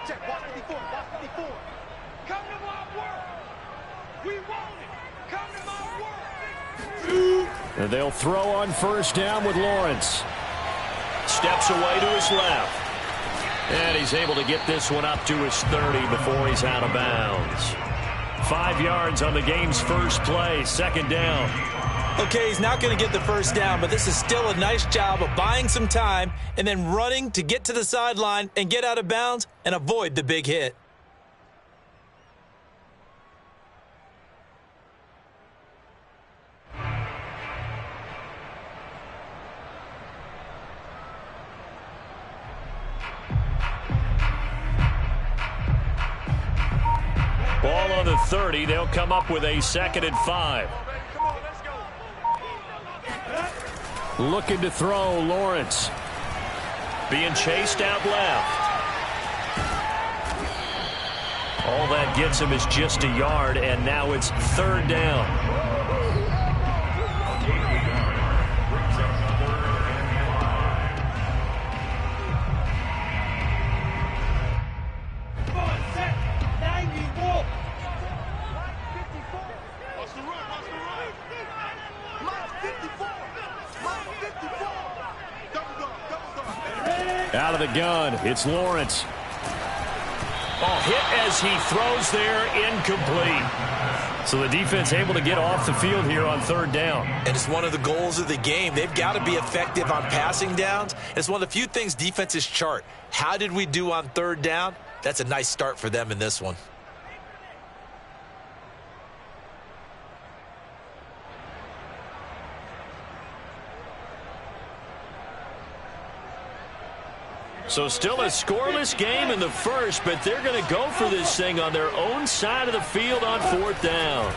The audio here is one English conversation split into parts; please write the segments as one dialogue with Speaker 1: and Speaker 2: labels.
Speaker 1: check. Watch 54. Watch 54. Come to my work. We want it. Come to my work.
Speaker 2: And they'll throw on first down with Lawrence. Steps away to his left. And he's able to get this one up to his 30 before he's out of bounds. 5 yards on the game's first play, second down.
Speaker 3: Okay, he's not going to get the first down, but this is still a nice job of buying some time and then running to get to the sideline and get out of bounds and avoid the big hit.
Speaker 2: Ball on the 30. They'll come up with a 2nd and 5. Looking to throw, Lawrence. Being chased out left. All that gets him is just a yard, and now it's 3rd down. Out of the gun, it's Lawrence. Oh, hit as he throws there, incomplete. So the defense able to get off the field here on 3rd down.
Speaker 3: And it's one of the goals of the game. They've got to be effective on passing downs. It's one of the few things defenses chart. How did we do on 3rd down? That's a nice start for them in this one.
Speaker 2: So still a scoreless game in the first, but they're going to go for this thing on their own side of the field on 4th down.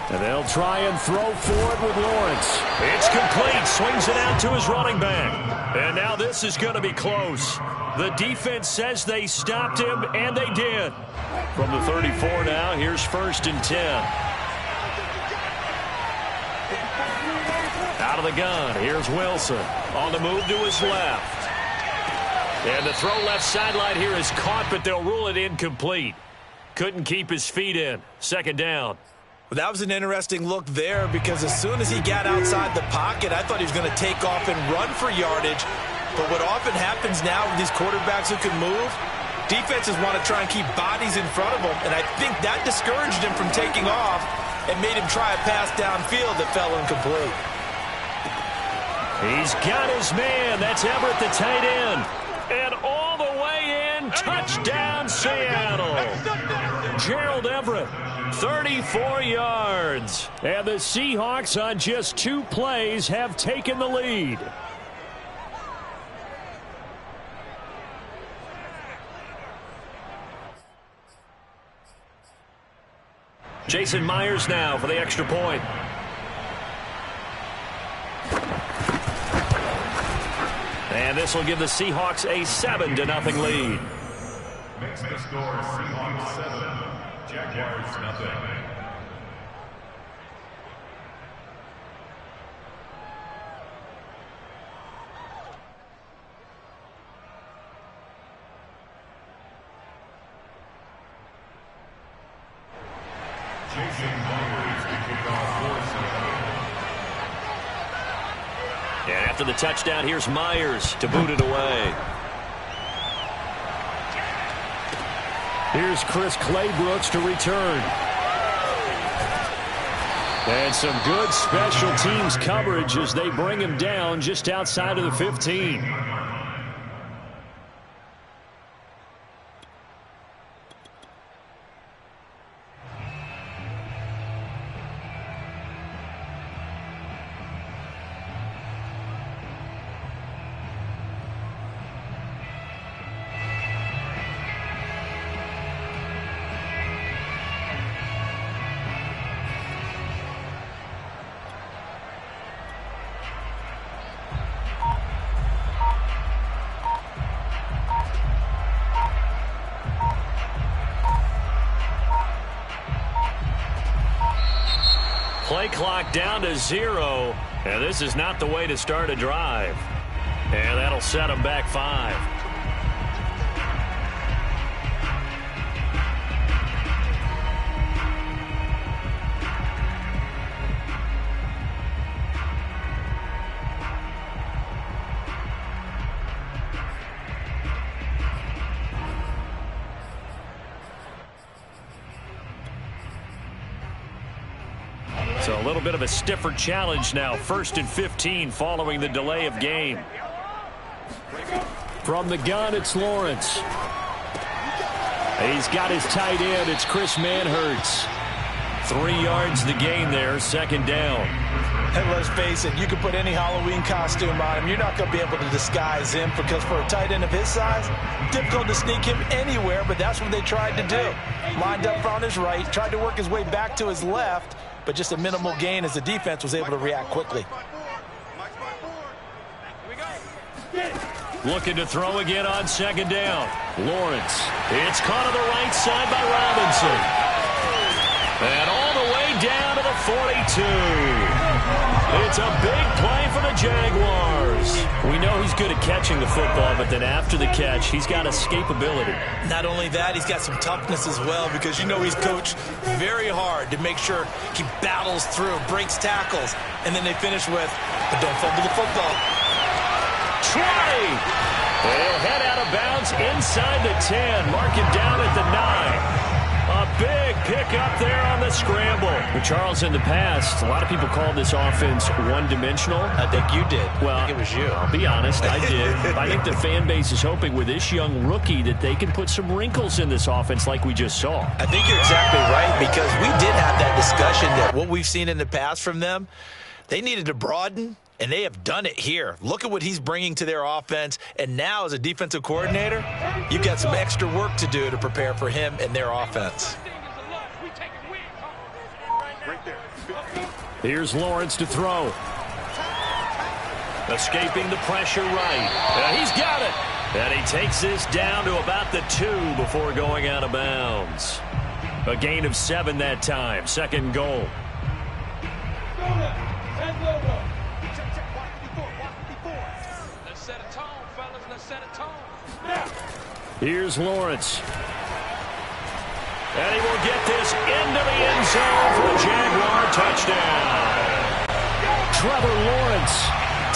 Speaker 2: And they'll try and throw for it with Lawrence. It's complete. Swings it out to his running back. And now this is going to be close. The defense says they stopped him, and they did. From the 34 now, here's 1st and 10. Out of the gun, here's Wilson. On the move to his left. And the throw left sideline here is caught, but they'll rule it incomplete. Couldn't keep his feet in. 2nd down.
Speaker 3: Well, that was an interesting look there because as soon as he got outside the pocket, I thought he was going to take off and run for yardage. But what often happens now with these quarterbacks who can move, defenses want to try and keep bodies in front of them. And I think that discouraged him from taking off and made him try a pass downfield that fell incomplete.
Speaker 2: He's got his man. That's Everett, the tight end. And all the way in, touchdown Seattle. Gerald Everett, 34 yards. And the Seahawks on just 2 plays have taken the lead. Jason Myers now for the extra point. And this will give the Seahawks a 7-0 lead.
Speaker 4: Makes the score Seahawks 7, Jaguars 0. Jason Myers to kick off for Seattle.
Speaker 2: And after the touchdown, here's Myers to boot it away. Here's Chris Claybrooks to return. And some good special teams coverage as they bring him down just outside of the 15. Play clock down to 0, and this is not the way to start a drive. And that'll set them back 5. A little bit of a stiffer challenge now. 1st and 15 following the delay of game. From the gun, it's Lawrence. He's got his tight end. It's Chris Manhertz. 3 yards the gain there, 2nd down.
Speaker 3: And let's face it, you can put any Halloween costume on him. You're not going to be able to disguise him because for a tight end of his size, difficult to sneak him anywhere, but that's what they tried to do. Lined up on his right, tried to work his way back to his left, but just a minimal gain as the defense was able to react quickly.
Speaker 2: Looking to throw again on 2nd down. Lawrence. It's caught on the right side by Robinson. And all the way down to the 42. It's a big play for the Jaguars. We know he's good at catching the football, but then after the catch, he's got escapability.
Speaker 3: Not only that, he's got some toughness as well because you know he's coached very hard to make sure he battles through, breaks tackles, and then they finish with, but don't fumble the football.
Speaker 2: Try! They'll head out of bounds inside the 10. Mark him down at the 9. A big pickup there on the scramble. But Charles, in the past, a lot of people called this offense one-dimensional.
Speaker 3: I think you did.
Speaker 2: Well,
Speaker 3: I think it was you.
Speaker 2: I'll be honest, I did. I think the fan base is hoping with this young rookie that they can put some wrinkles in this offense like we just saw.
Speaker 3: I think you're exactly right because we did have that discussion that what we've seen in the past from them, they needed to broaden. And they have done it here. Look at what he's bringing to their offense. And now as a defensive coordinator, you've got some extra work to do to prepare for him and their offense.
Speaker 2: Here's Lawrence to throw. Escaping the pressure right. He's got it. And he takes this down to about the 2 before going out of bounds. A gain of 7 that time. 2nd goal. Here's Lawrence. And he will get this into the end zone for a Jaguar touchdown. Trevor Lawrence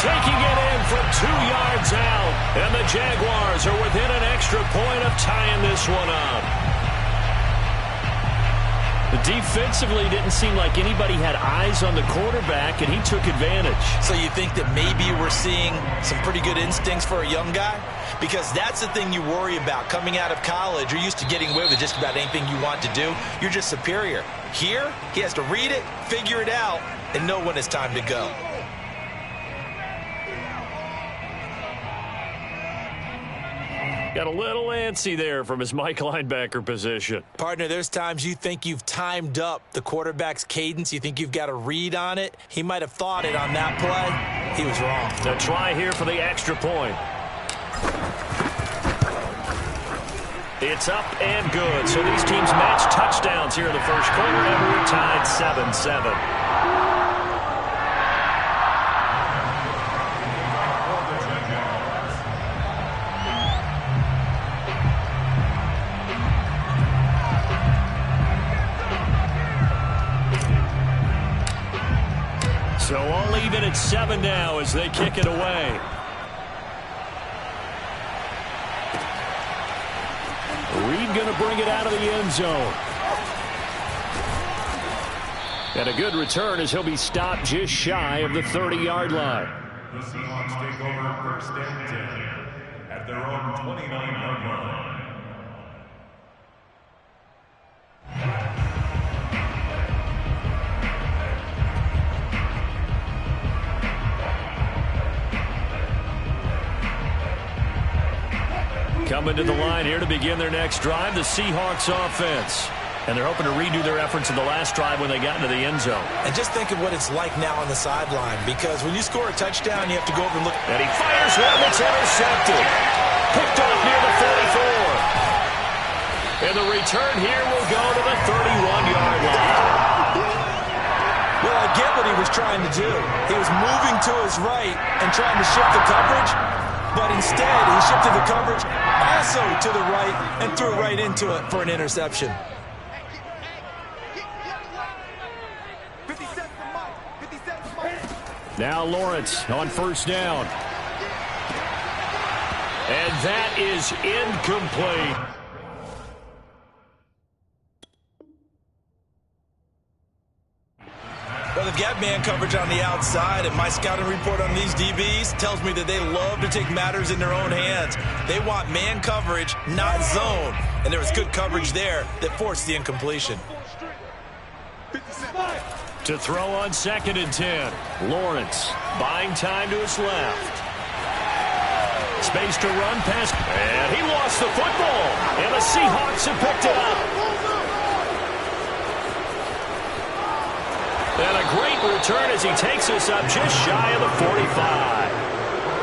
Speaker 2: taking it in from 2 yards out. And the Jaguars are within an extra point of tying this one up. Defensively, didn't seem like anybody had eyes on the quarterback, and he took advantage.
Speaker 3: So you think that maybe we're seeing some pretty good instincts for a young guy? Because that's the thing you worry about. Coming out of college, you're used to getting away with just about anything you want to do. You're just superior. Here, he has to read it, figure it out, and know when it's time to go.
Speaker 2: Got a little antsy there from his Mike linebacker position.
Speaker 3: Partner, there's times you think you've timed up the quarterback's cadence. You think you've got a read on it. He might have thought it on that play. He was wrong.
Speaker 2: The try here for the extra point. It's up and good. So these teams match touchdowns here in the first quarter, and we're tied 7-7. So all even at 7 now as they kick it away. Reed going to bring it out of the end zone. And a good return as he'll be stopped just shy of the 30-yard line.
Speaker 4: The Seahawks take over 1st and 10 at their own 29-yard line.
Speaker 2: Coming to the line here to begin their next drive, the Seahawks offense. And they're hoping to redo their efforts in the last drive when they got into the end zone.
Speaker 3: And just think of what it's like now on the sideline, because when you score a touchdown, you have to go over and look.
Speaker 2: And he fires one that's intercepted. Picked off near the 44. And the return here will go to the 31-yard line.
Speaker 3: Well, I get what he was trying to do. He was moving to his right and trying to shift the coverage, but instead he shifted the coverage also to the right and threw right into it for an interception.
Speaker 2: Now Lawrence on 1st down. And that is incomplete.
Speaker 3: Well, Well, they've got man coverage on the outside, and my scouting report on these DBs tells me that they love to take matters in their own hands. They want man coverage, not zone. And there was good coverage there that forced the incompletion.
Speaker 2: To throw on 2nd and 10. Lawrence buying time to his left. Space to run past. And he lost the football. And the Seahawks have picked it up. And a great return as he takes us up just shy of the 45.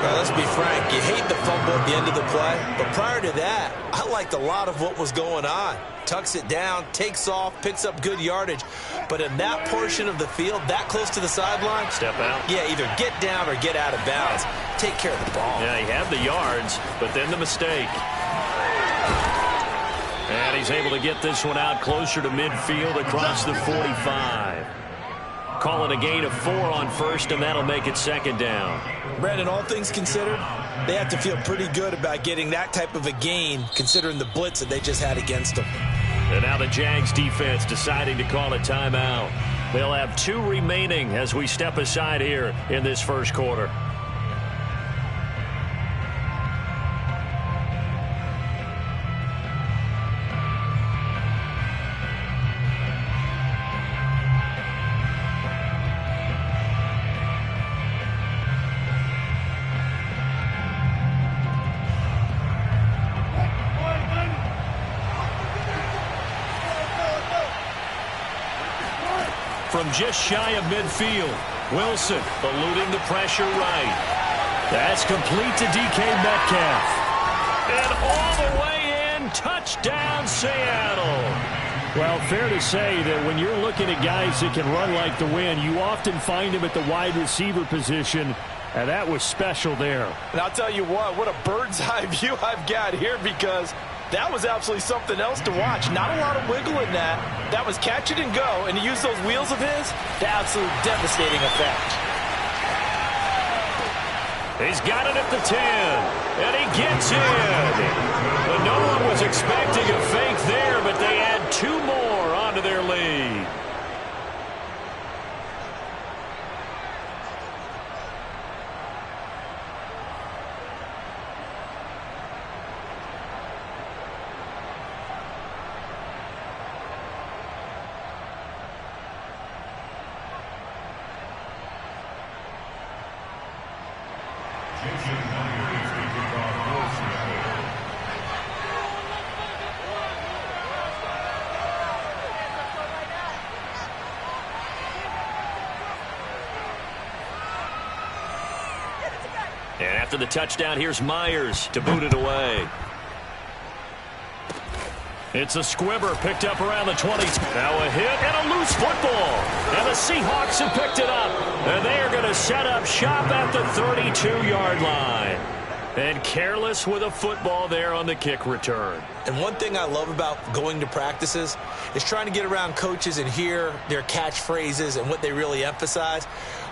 Speaker 3: Well, let's be frank. You hate the fumble at the end of the play. But prior to that, I liked a lot of what was going on. Tucks it down, takes off, picks up good yardage. But in that portion of the field, that close to the sideline,
Speaker 2: step out.
Speaker 3: Yeah, either get down or get out of bounds. Take care of the ball.
Speaker 2: Yeah, he had the yards, but then the mistake. And he's able to get this one out closer to midfield across the 45. Call it a gain of 4 on 1st, and that'll make it 2nd down.
Speaker 3: Brandon, all things considered, they have to feel pretty good about getting that type of a gain, considering the blitz that they just had against them.
Speaker 2: And now the Jags defense deciding to call a timeout. They'll have 2 remaining as we step aside here in this first quarter. From just shy of midfield, Wilson eluding the pressure right. That's complete to DK Metcalf. And all the way in, touchdown Seattle. Well, fair to say that when you're looking at guys that can run like the wind, you often find them at the wide receiver position, and that was special there.
Speaker 3: And I'll tell you what a bird's eye view I've got here, because that was absolutely something else to watch. Not a lot of wiggle in that. That was catch it and go, and to use those wheels of his, the absolute devastating effect.
Speaker 2: He's got it at the 10, and he gets in. But no one was expecting a fake there, but they add 2 more onto their lead. And after the touchdown, here's Myers to boot it away. It's a squibber picked up around the 20. Now a hit and a loose football. And the Seahawks have picked it up. And they are going to set up shop at the 32-yard line. And careless with a football there on the kick return.
Speaker 3: And one thing I love about going to practices is trying to get around coaches and hear their catchphrases and what they really emphasize.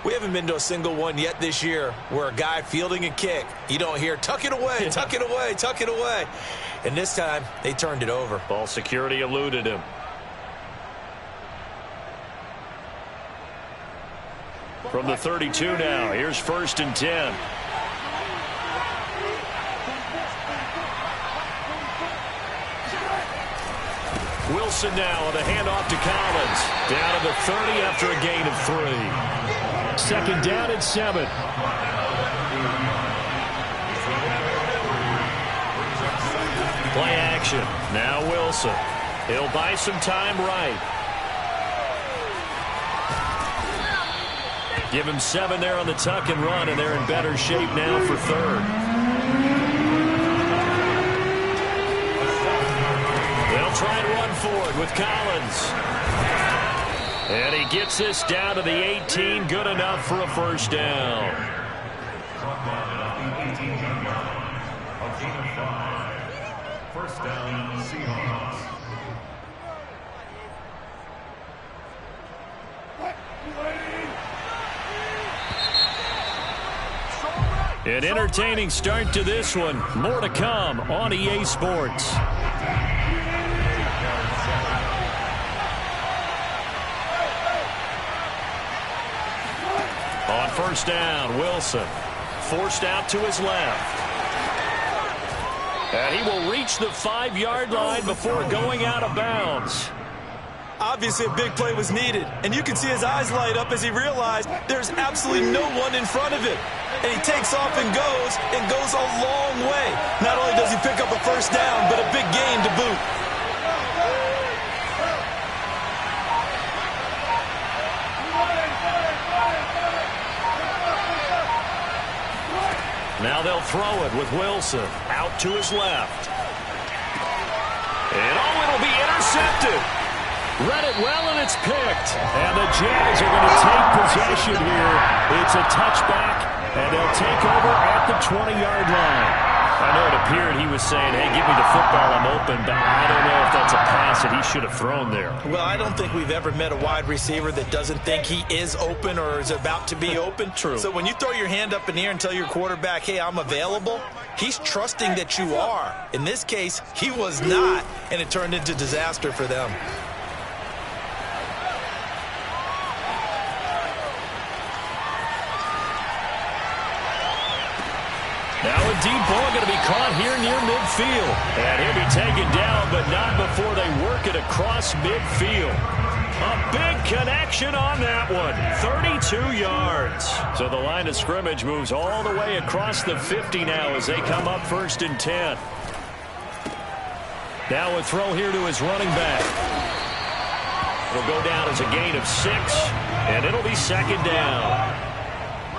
Speaker 3: We haven't been to a single one yet this year where a guy fielding a kick, you don't hear, tuck it away, tuck it away, tuck it away. And this time, they turned it over.
Speaker 2: Ball security eluded him. From the 32 now, here's 1st and 10. Wilson now with a handoff to Collins. Down to the 30 after a gain of 3. 2nd down and 7. Play action. Now Wilson. He'll buy some time right. Give him 7 there on the tuck and run, and they're in better shape now for 3rd. They'll try and run for it with Collins. And he gets this down to the 18, good enough for a 1st down.
Speaker 4: First down, Seahawks.
Speaker 2: An entertaining start to this one. More to come on EA Sports. first down. Wilson forced out to his left. And he will reach the 5-yard line before going out of bounds.
Speaker 3: Obviously, a big play was needed, and you can see his eyes light up as he realized there's absolutely no one in front of him. And he takes off and goes a long way. Not only does he pick up a first down, but a big gain to boot.
Speaker 2: Now they'll throw it with Wilson out to his left. And it'll be intercepted. Read it well, and it's picked. And the Jags are going to take possession here. It's a touchback, and they'll take over at the 20-yard line. I know it appeared he was saying, hey, give me the football, I'm open, but I don't know if that's a pass that he should have thrown there.
Speaker 3: Well, I don't think we've ever met a wide receiver that doesn't think he is open or is about to be open.
Speaker 2: True.
Speaker 3: So when you throw your hand up in the air and tell your quarterback, hey, I'm available, he's trusting that you are. In this case, he was not, and it turned into disaster for them.
Speaker 2: Now a deep ball going to be caught here near midfield. And he'll be taken down, but not before they work it across midfield. A big connection on that one. 32 yards. So the line of scrimmage moves all the way across the 50 now as they come up 1st and 10. Now a throw here to his running back. It'll go down as a gain of 6, and it'll be 2nd down.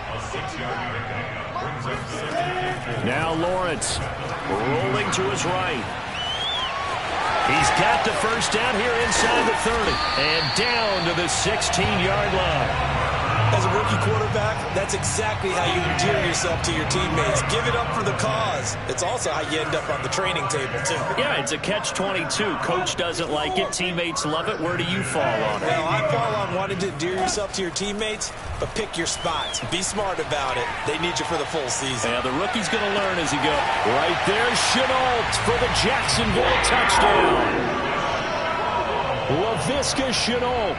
Speaker 4: A 6-yard pickup brings up 2nd and 4.
Speaker 2: Now Lawrence rolling to his right. He's got the first down here inside the 30 and down to the 16-yard line.
Speaker 3: As a rookie quarterback, that's exactly how you endear yourself to your teammates. Give it up for the cause. It's also how you end up on the training table, too.
Speaker 2: Yeah, it's a catch-22. Coach doesn't like it. Teammates love it. Where do you fall on it?
Speaker 3: Well, I fall on wanting to endear yourself to your teammates, but pick your spots. Be smart about it. They need you for the full season.
Speaker 2: Yeah, the rookie's going to learn as he goes. Right there, Chenault for the Jacksonville touchdown. Laviska Chenault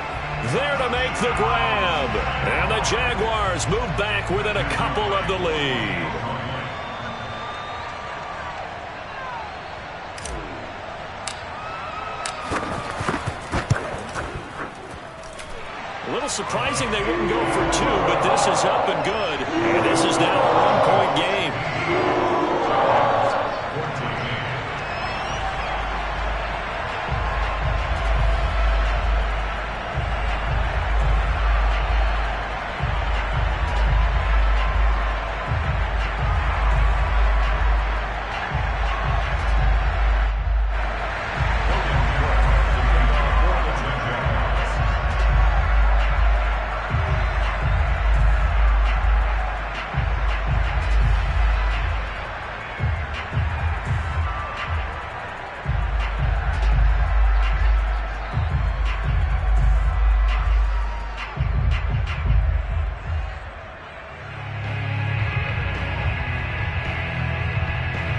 Speaker 2: there to make the grab. And the Jaguars move back within a couple of the lead. A little surprising they wouldn't go for 2, but this is up and good. And this is now a one-point game.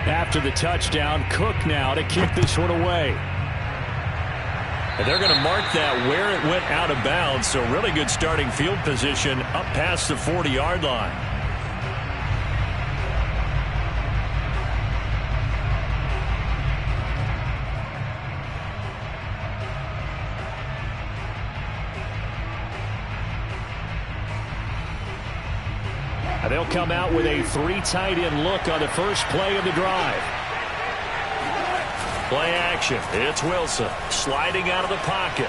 Speaker 2: After the touchdown, Cook now to kick this one away. And they're going to mark that where it went out of bounds, so really good starting field position up past the 40-yard line. And they'll come out with a 3 tight end look on the first play of the drive. Play action. It's Wilson sliding out of the pocket.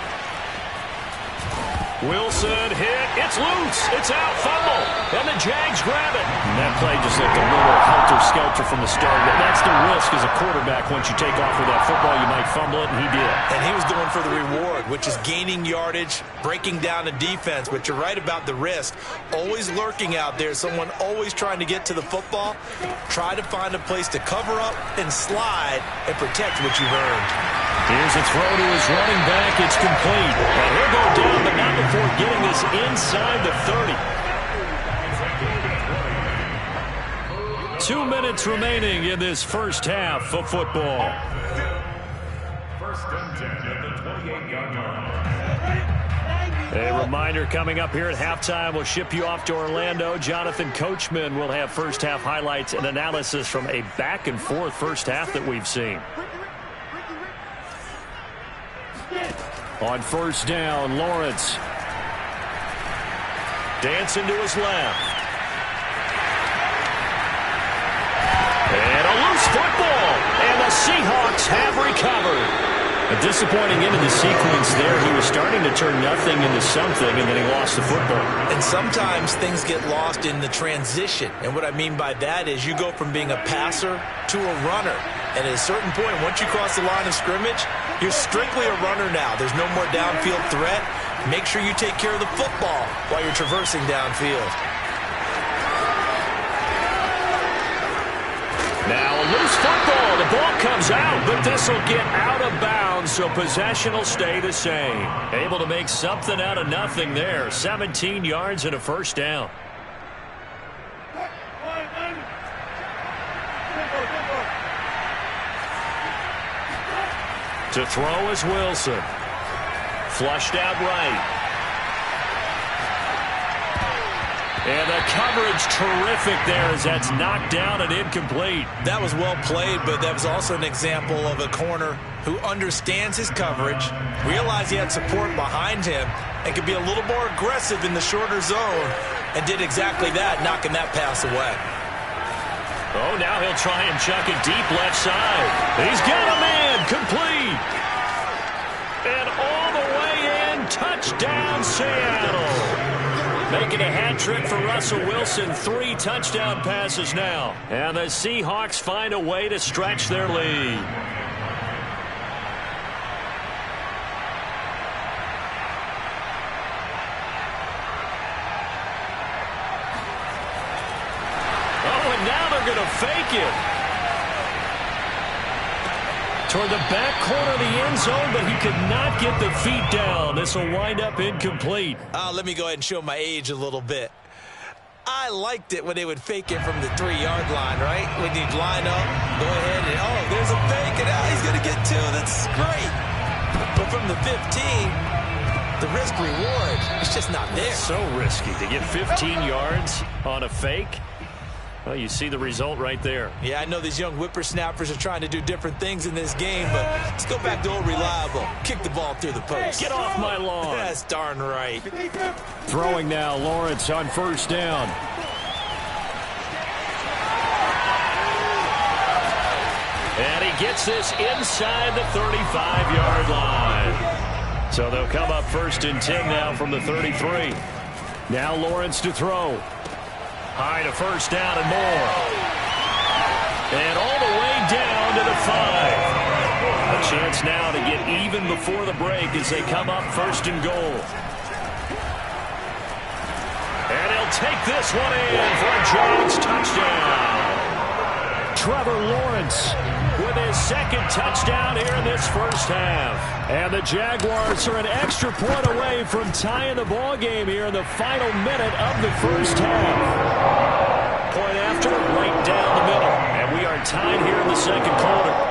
Speaker 2: Wilson hit. It's loose. It's out. Fumble. And the Jags grab it. And that play just looked a little helter-skelter from the start. But that's the risk as a quarterback. Once you take off with that football, you might fumble it, and he did.
Speaker 3: And he was going for the reward, which is gaining yardage, breaking down the defense. But you're right about the risk. Always lurking out there. Someone always trying to get to the football. Try to find a place to cover up and slide and protect what you've earned.
Speaker 2: Here's a throw to his running back. It's complete. And he'll go down, but not before getting this inside the 30. 2 minutes remaining in this first half of football.
Speaker 4: First and 10 at the 28-yard line.
Speaker 2: A reminder coming up here at halftime. We'll ship you off to Orlando. Jonathan Coachman will have first half highlights and analysis from a back-and-forth first half that we've seen. On first down, Lawrence. Dancing to his left. And a loose football. And the Seahawks have recovered. A disappointing end of the sequence there. He was starting to turn nothing into something, and then he lost the football.
Speaker 3: And sometimes things get lost in the transition. And what I mean by that is you go from being a passer to a runner. And at a certain point, once you cross the line of scrimmage, you're strictly a runner now. There's no more downfield threat. Make sure you take care of the football while you're traversing downfield.
Speaker 2: Now a loose football. The ball comes out, but this will get out of bounds, so possession will stay the same. Able to make something out of nothing there. 17 yards and a first down. To throw is Wilson. Flushed out right. And the coverage terrific there as that's knocked down and incomplete.
Speaker 3: That was well played, but that was also an example of a corner who understands his coverage, realized he had support behind him, and could be a little more aggressive in the shorter zone, and did exactly that, knocking that pass away.
Speaker 2: Oh, now he'll try and chuck it deep left side. He's got a man, complete. And all the way in, touchdown Seattle. Making a hat trick for Russell Wilson. 3 touchdown passes now. And the Seahawks find a way to stretch their lead. Oh, and now they're going to fake it. Toward the back corner of the end zone, but he could not get the feet down. This will wind up incomplete.
Speaker 3: Let me go ahead and show my age a little bit. I liked it when they would fake it from the 3-yard line, right? When you'd line up, go ahead, and oh, there's a fake, and he's going to get 2. That's great. But from the 15, the risk-reward, it's just not there.
Speaker 2: It's so risky to get 15 yards on a fake. Well, you see the result right there.
Speaker 3: Yeah, I know these young whippersnappers are trying to do different things in this game, but let's go back to old reliable. Kick the ball through the post.
Speaker 2: Get off my lawn.
Speaker 3: That's darn right.
Speaker 2: Throwing now, Lawrence on first down. And he gets this inside the 35-yard line. So they'll come up first and 10 now from the 33. Now Lawrence to throw. High to first down and more. And all the way down to the 5. A chance now to get even before the break as they come up first and goal. And he'll take this one in for a Giants touchdown. Trevor Lawrence with his second touchdown here in this first half. And the Jaguars are an extra point away from tying the ball game here in the final minute of the first half. Point after, right down the middle. And we are tied here in the second quarter.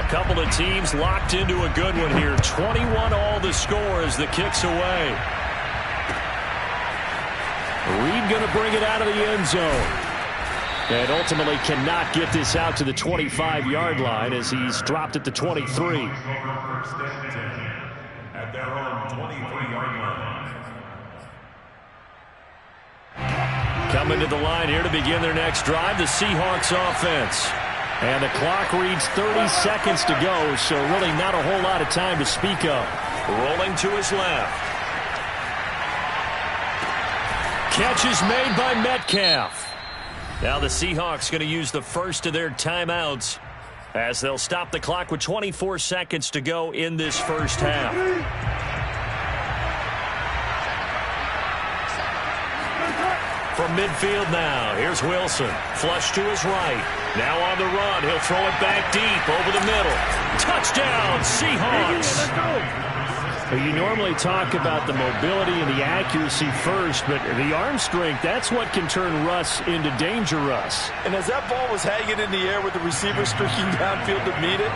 Speaker 2: Couple of teams locked into a good one here. 21 all the score as the kick's away. Reed going to bring it out of the end zone. And ultimately cannot get this out to the 25-yard line as he's dropped at the 23.
Speaker 4: At their own 23-yard line.
Speaker 2: Coming to the line here to begin their next drive, the Seahawks offense. And the clock reads 30 seconds to go, so really not a whole lot of time to speak of. Rolling to his left. Catch is made by Metcalf. Now the Seahawks going to use the first of their timeouts as they'll stop the clock with 24 seconds to go in this first half. From midfield now, here's Wilson. Flush to his right. Now on the run. He'll throw it back deep over the middle. Touchdown, Seahawks. You normally talk about the mobility and the accuracy first, but the arm strength, that's what can turn Russ into danger Russ.
Speaker 3: And as that ball was hanging in the air with the receiver streaking downfield to meet it,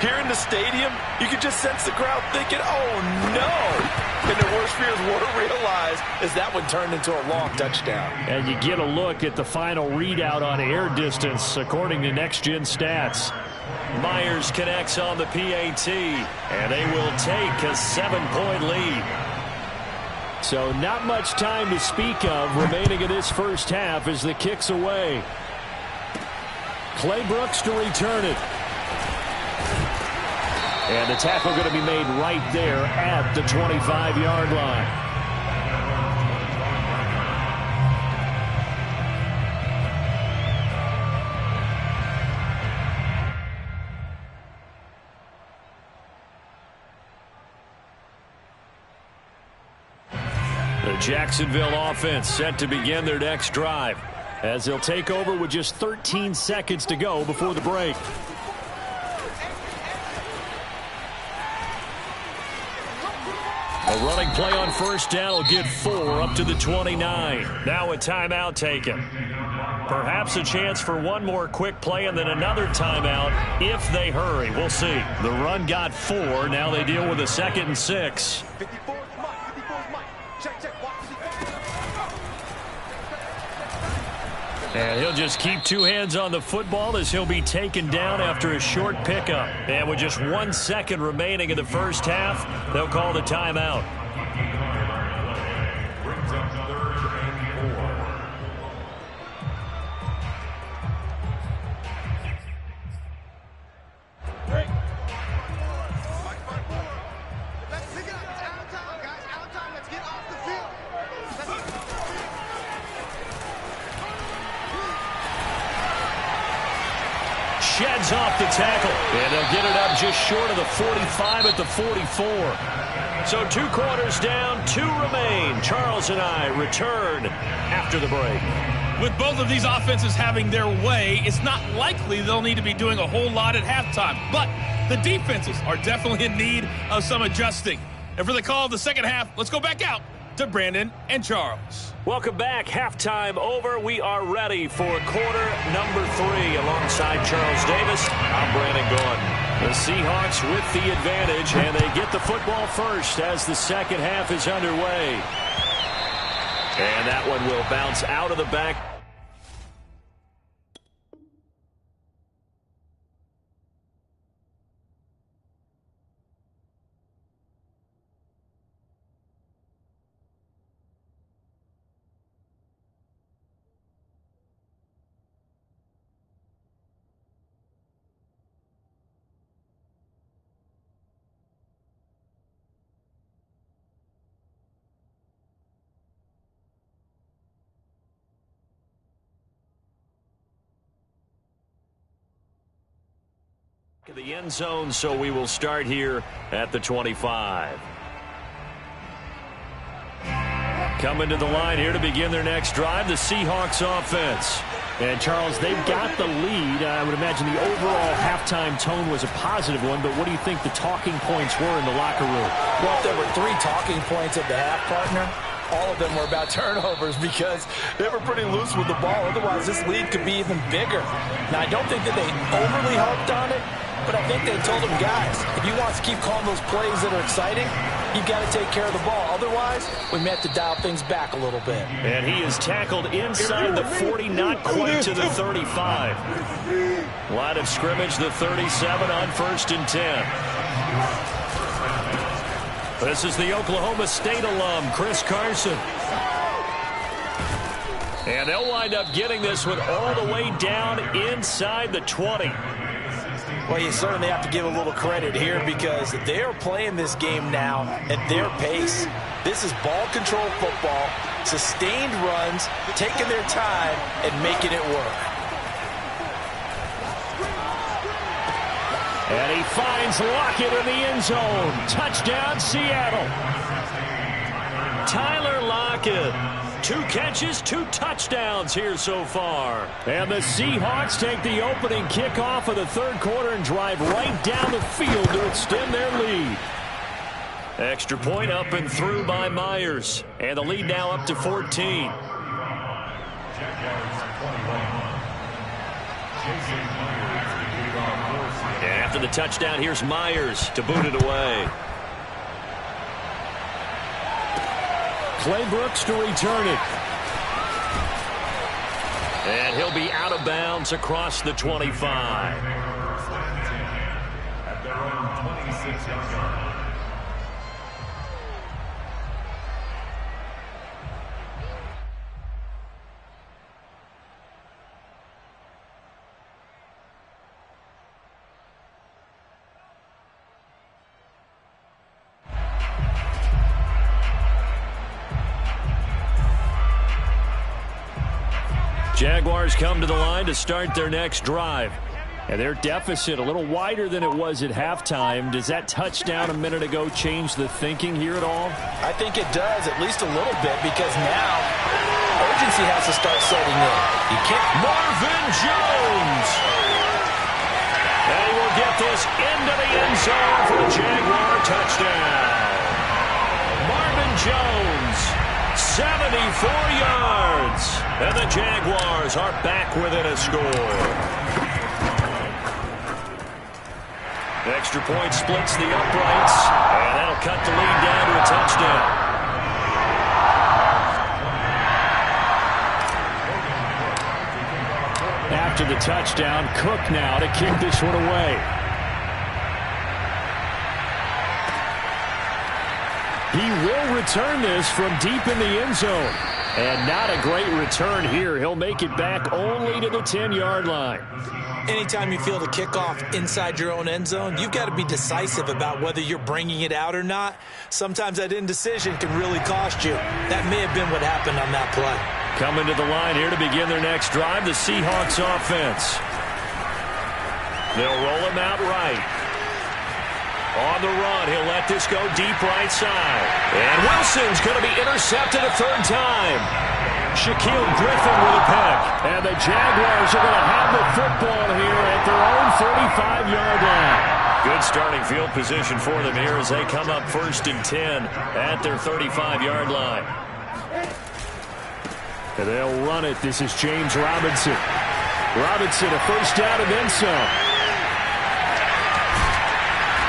Speaker 3: here in the stadium, you could just sense the crowd thinking, oh, no. And their worst fears were realized as that one turned into a long touchdown.
Speaker 2: And you get a look at the final readout on air distance, according to Next Gen Stats. Myers connects on the PAT, and they will take a 7-point lead. So not much time to speak of remaining in this first half as the kick's away. Clay Brooks to return it. And the tackle going to be made right there at the 25-yard line. The Jacksonville offense set to begin their next drive as they'll take over with just 13 seconds to go before the break. A running play on first down will get 4 up to the 29. Now a timeout taken. Perhaps a chance for one more quick play and then another timeout if they hurry. We'll see. The run got 4. Now they deal with a 2nd and 6. And he'll just keep 2 hands on the football as he'll be taken down after a short pickup. And with just 1 second remaining in the first half, they'll call the timeout.
Speaker 4: Brings up 3rd and 4.
Speaker 1: Let's pick it up. It's out of time, guys. Out of time. Let's get off the field.
Speaker 2: Sheds off the tackle. And they'll get it up just short of the 45 at the 44. So 2 quarters down, 2 remain. Charles and I return after the break.
Speaker 5: With both of these offenses having their way, it's not likely they'll need to be doing a whole lot at halftime. But the defenses are definitely in need of some adjusting. And for the call of the second half, let's go back out to Brandon and Charles.
Speaker 2: Welcome back. Halftime over. We are ready for quarter number 3. Alongside Charles Davis, I'm Brandon Gordon. The Seahawks with the advantage, and they get the football first as the second half is underway. And that one will bounce out of the back. The end zone, so we will start here at the 25. Coming to the line here to begin their next drive, the Seahawks offense. And, Charles, they've got the lead. I would imagine the overall halftime tone was a positive one, but what do you think the talking points were in the locker room?
Speaker 3: Well, if there were 3 talking points at the half, partner, all of them were about turnovers because they were pretty loose with the ball. Otherwise, this lead could be even bigger. Now, I don't think that they overly harped on it, but I think they told them, guys, if you want us to keep calling those plays that are exciting, you've got to take care of the ball. Otherwise, we may have to dial things back a little bit. And
Speaker 2: he is tackled inside the 40, not quite to the 35. Line of scrimmage, the 37 on 1st and 10. This is the Oklahoma State alum, Chris Carson. And they'll wind up getting this one all the way down inside the 20.
Speaker 3: Well, you certainly have to give a little credit here because they're playing this game now at their pace. This is ball control football, sustained runs, taking their time and making it work.
Speaker 2: And he finds Lockett in the end zone. Touchdown, Seattle. Tyler Lockett. 2 catches, 2 touchdowns here so far. And the Seahawks take the opening kickoff of the third quarter and drive right down the field to extend their lead. Extra point up and through by Myers. And the lead now up to 14. And after the touchdown, here's Myers to boot it away. Clay Brooks to return it. And he'll be out of bounds across the 25.
Speaker 4: At their own 26-yard line.
Speaker 2: Jaguars come to the line to start their next drive. And their deficit a little wider than it was at halftime. Does that touchdown a minute ago change the thinking here at all?
Speaker 3: I think it does, at least a little bit, because now urgency has to start setting in. You can't.
Speaker 2: Marvin Jones! And he will get this into the end zone for a Jaguar touchdown. Marvin Jones, 74 yards. And the Jaguars are back within a score. Extra point splits the uprights, and that'll cut the lead down to a touchdown. After the touchdown, Cook now to kick this one away. He will return this from deep in the end zone. And not a great return here. He'll make it back only to the 10-yard line.
Speaker 3: Anytime you field a kickoff inside your own end zone, you've got to be decisive about whether you're bringing it out or not. Sometimes that indecision can really cost you. That may have been what happened on that play.
Speaker 2: Coming to the line here to begin their next drive, the Seahawks offense. They'll roll him out right. On the run, he'll let this go deep right side. And Wilson's going to be intercepted a third time. Shaquille Griffin with a pick. And the Jaguars are going to have the football here at their own 35-yard line. Good starting field position for them here as they come up 1st and 10 at their 35-yard line. And they'll run it. This is James Robinson. Robinson, a first down and then some.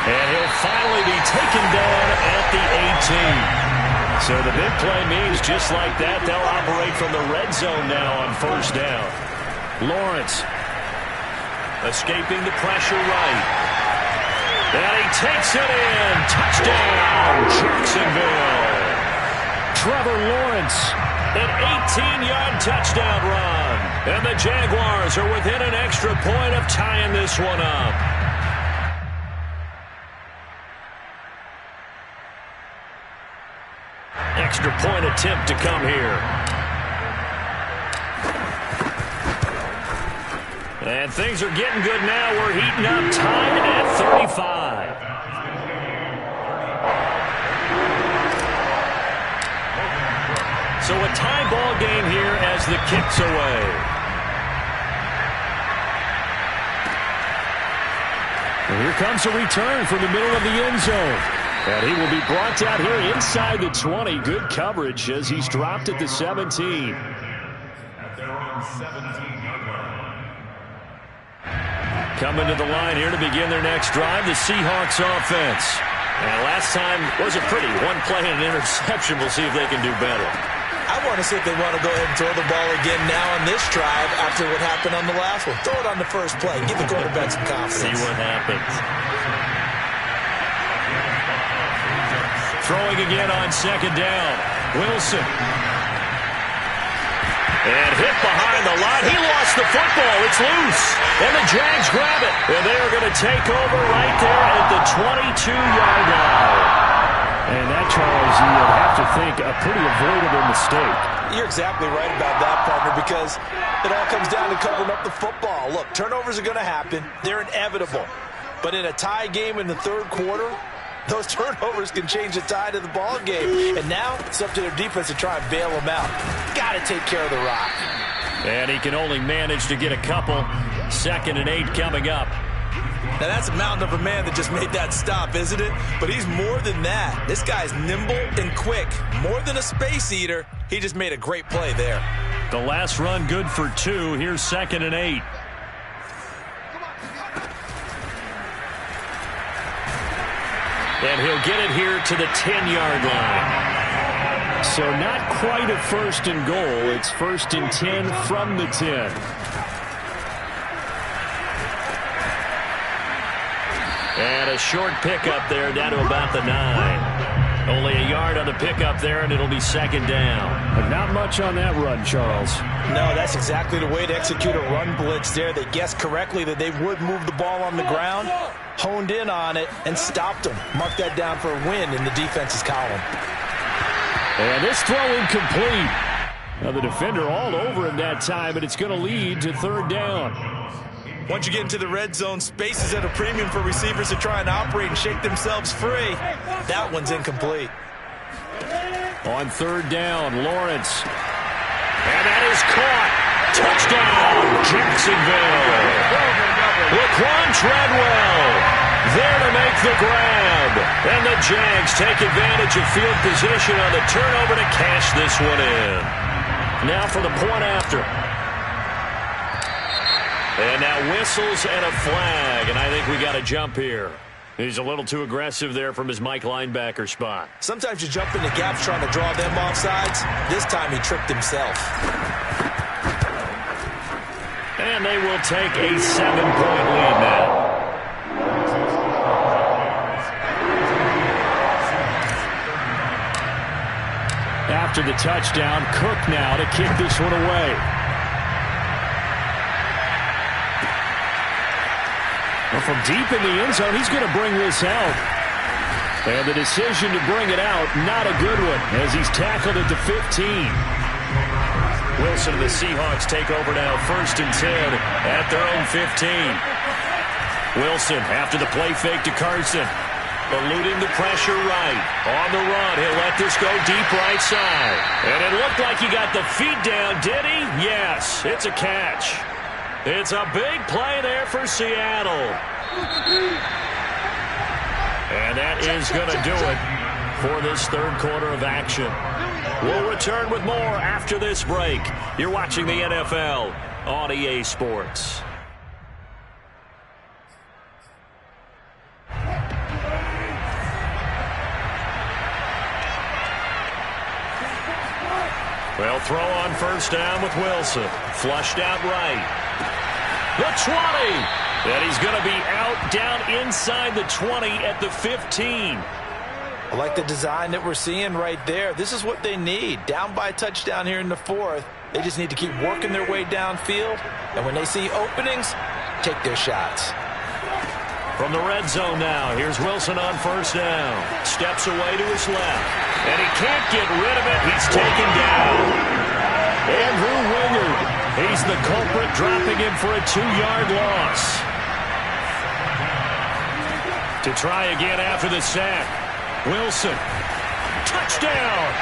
Speaker 2: And he'll finally be taken down at the 18. So the big play means just like that, they'll operate from the red zone now on first down. Lawrence escaping the pressure right. And he takes it in. Touchdown, Jacksonville. Trevor Lawrence, an 18-yard touchdown run. And the Jaguars are within an extra point of tying this one up. Extra point attempt to come here. And things are getting good now. We're heating up, tied at 35. So a tie ball game here as the kick's away. And here comes a return from the middle of the end zone. And he will be brought down here inside the 20. Good coverage as he's dropped at the 17.
Speaker 4: At their own 17-yard line.
Speaker 2: Coming to the line here to begin their next drive, the Seahawks offense. And last time wasn't pretty. One play and an interception. We'll see if they can do better.
Speaker 3: I want to see if they want to go ahead and throw the ball again now on this drive after what happened on the last one. Throw it on the first play. Give the quarterback some confidence.
Speaker 2: See what happens. Throwing again on second down. Wilson. And hit behind the line. He lost the football. It's loose. And the Jags grab it. And they're going to take over right there at the 22-yard line. And that, Charles, you would have to think a pretty avoidable mistake.
Speaker 3: You're exactly right about that, partner, because it all comes down to covering up the football. Look, turnovers are going to happen. They're inevitable. But in a tie game in the third quarter, those turnovers can change the tide of the ball game. And now it's up to their defense to try and bail them out. Got to take care of the rock.
Speaker 2: And he can only manage to get a couple. 2nd and 8 coming up.
Speaker 3: Now that's a mountain of a man that just made that stop, isn't it? But he's more than that. This guy's nimble and quick. More than a space eater. He just made a great play there.
Speaker 2: The last run good for 2. Here's 2nd and 8. And he'll get it here to the 10-yard line. So not quite a 1st and goal. It's 1st and 10 from the 10. And a short pickup there down to about the 9. Only a yard on the pickup there, and it'll be 2nd down.
Speaker 6: But not much on that run, Charles.
Speaker 3: No, that's exactly the way to execute a run blitz there. They guessed correctly that they would move the ball on the ground, honed in on it, and stopped them. Mark that down for a win in the defense's column.
Speaker 6: And this throw incomplete. Now the defender all over him that time, and it's going to lead to 3rd down.
Speaker 3: Once you get into the red zone, space is at a premium for receivers to try and operate and shake themselves free. That one's incomplete.
Speaker 2: On 3rd down, Lawrence. And that is caught. Touchdown, Jacksonville. Laquan Treadwell there to make the grab. And the Jags take advantage of field position on the turnover to cash this one in. Now for the point after. And now whistles and a flag, and I think we got a jump here. He's a little too aggressive there from his Mike linebacker spot.
Speaker 3: Sometimes you jump into gaps trying to draw them off sides. This time he tricked himself.
Speaker 2: And they will take a 7-point lead now.
Speaker 6: After the touchdown, Cook now to kick this one away. Well, from deep in the end zone, he's going to bring this out. And the decision to bring it out, not a good one, as he's tackled at the 15.
Speaker 2: Wilson and the Seahawks take over now, 1st and 10 at their own 15. Wilson after the play fake to Carson. Eluding the pressure right. On the run, he'll let this go deep right side. And it looked like he got the feet down, did he? Yes, it's a catch. It's a big play there for Seattle. And that is going to do it for this 3rd quarter of action. We'll return with more after this break. You're watching the NFL on EA Sports. Well, throw on 1st down with Wilson. Flushed out right. The 20. And he's going to be out down inside the 20 at the 15.
Speaker 3: I like the design that we're seeing right there. This is what they need. Down by a touchdown here in the 4th. They just need to keep working their way downfield. And when they see openings, take their shots.
Speaker 2: From the red zone now, here's Wilson on 1st down. Steps away to his left. And he can't get rid of it. He's taken down. Andrew Wingard. He's the culprit, dropping him for a 2-yard loss. To try again after the sack. Wilson. Touchdown!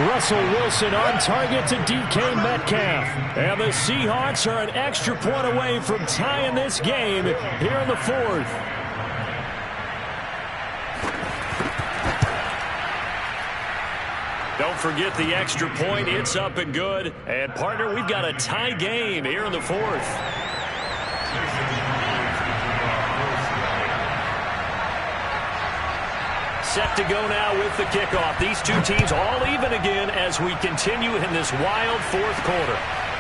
Speaker 6: Russell Wilson on target to DK Metcalf.
Speaker 2: And the Seahawks are an extra point away from tying this game here in the 4th. Don't forget the extra point. It's up and good. And, partner, we've got a tie game here in the 4th. Set to go now with the kickoff. These two teams all even again as we continue in this wild 4th quarter.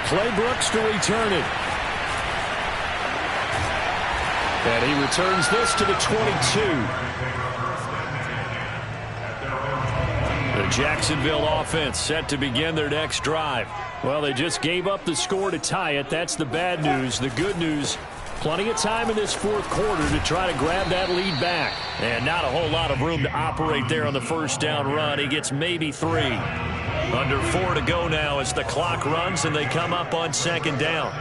Speaker 6: Clay Brooks to return it. And he returns this to the 22.
Speaker 2: The Jacksonville offense set to begin their next drive.
Speaker 6: Well, they just gave up the score to tie it. That's the bad news. The good news, plenty of time in this 4th quarter to try to grab that lead back.
Speaker 2: And not a whole lot of room to operate there on the 1st down run. He gets maybe 3. Under 4 to go now as the clock runs and they come up on 2nd down.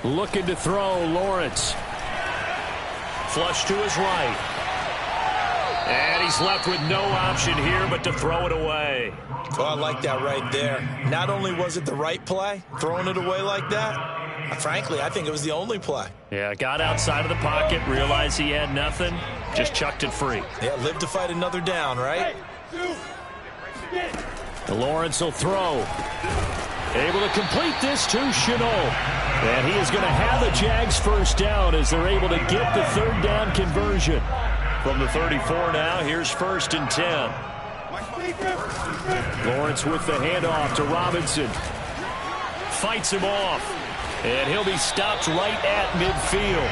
Speaker 6: Looking to throw, Lawrence.
Speaker 2: Flush to his right. And he's left with no option here but to throw it away.
Speaker 3: Oh, I like that right there. Not only was it the right play, throwing it away like that, frankly, I think it was the only play.
Speaker 2: Yeah, got outside of the pocket, realized he had nothing, just chucked it free.
Speaker 3: Yeah, live to fight another down, right?
Speaker 6: Lawrence will throw. Able to complete this to Chenault. And he is going to have the Jags first down as they're able to get the third down conversion.
Speaker 2: From the 34 now, here's 1st and 10.
Speaker 6: Lawrence with the handoff to Robinson.
Speaker 2: Fights him off.
Speaker 6: And he'll be stopped right at midfield.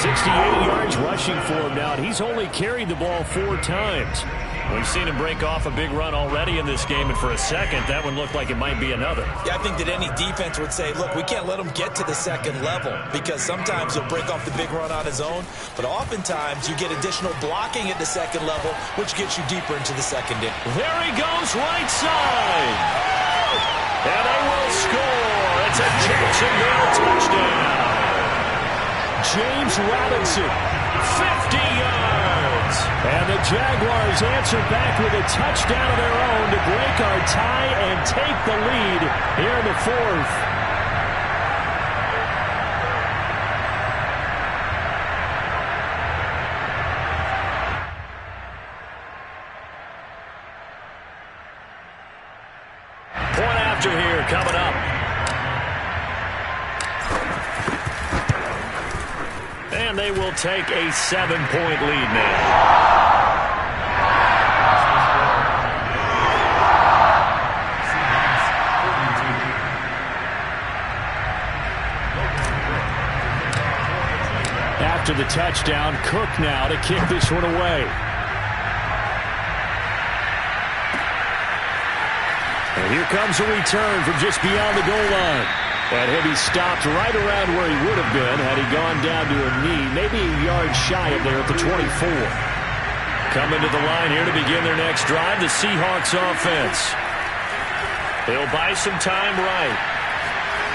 Speaker 6: 68 yards rushing for him now. And he's only carried the ball 4 times.
Speaker 2: We've seen him break off a big run already in this game, and for a second, that one looked like it might be another.
Speaker 3: Yeah, I think that any defense would say, look, we can't let him get to the second level because sometimes he'll break off the big run on his own, but oftentimes you get additional blocking at the second level, which gets you deeper into the secondary.
Speaker 2: There he goes, right side. And they will score. It's a Jacksonville touchdown.
Speaker 6: James Robinson,
Speaker 2: 50 yards.
Speaker 6: And the Jaguars answer back with a touchdown of their own to break our tie and take the lead here in the 4th.
Speaker 2: Point after here coming up. And they will take a 7-point lead now.
Speaker 6: After the touchdown, Cook now to kick this one away. And here comes a return from just beyond the goal line. And he'll be stopped right around where he would have been had he gone down to a knee, maybe a yard shy of there at the 24. Coming to the line here to begin their next drive, the Seahawks offense.
Speaker 2: He'll buy some time right.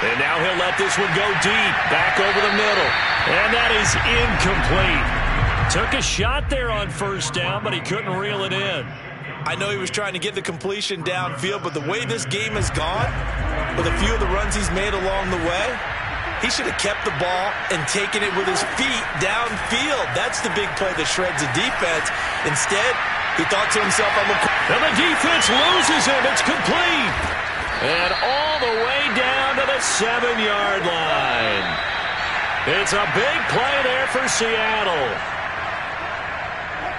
Speaker 2: And now he'll let this one go deep, back over the middle. And that is incomplete. Took a shot there on 1st down, but he couldn't reel it in.
Speaker 3: I know he was trying to get the completion downfield, but the way this game has gone, with a few of the runs he's made along the way, he should have kept the ball and taken it with his feet downfield. That's the big play that shreds the defense. Instead, he thought to himself,
Speaker 2: and the defense loses him. It's complete. And all the way down to the 7-yard line. It's a big play there for Seattle.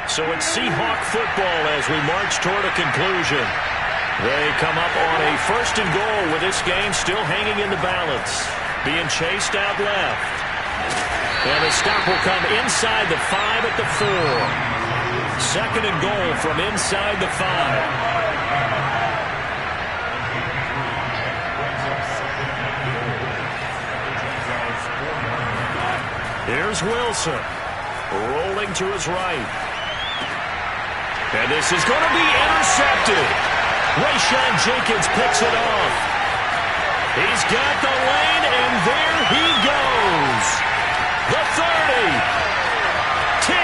Speaker 2: So it's Seahawk football as we march toward a conclusion. They come up on a 1st and goal with this game still hanging in the balance. Being chased out left. And the stop will come inside the 5 at the 4. 2nd and goal from inside the 5. Here's Wilson, rolling to his right. And this is going to be intercepted. Rayshawn Jenkins picks it off. He's got the lane, and there he goes. The 30, 10,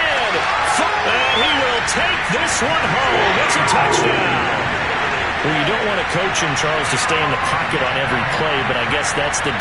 Speaker 2: 5, and he will take this one home. It's a touchdown. Well, you don't want a coach in Charles to stay in the pocket on every play, but I guess that's the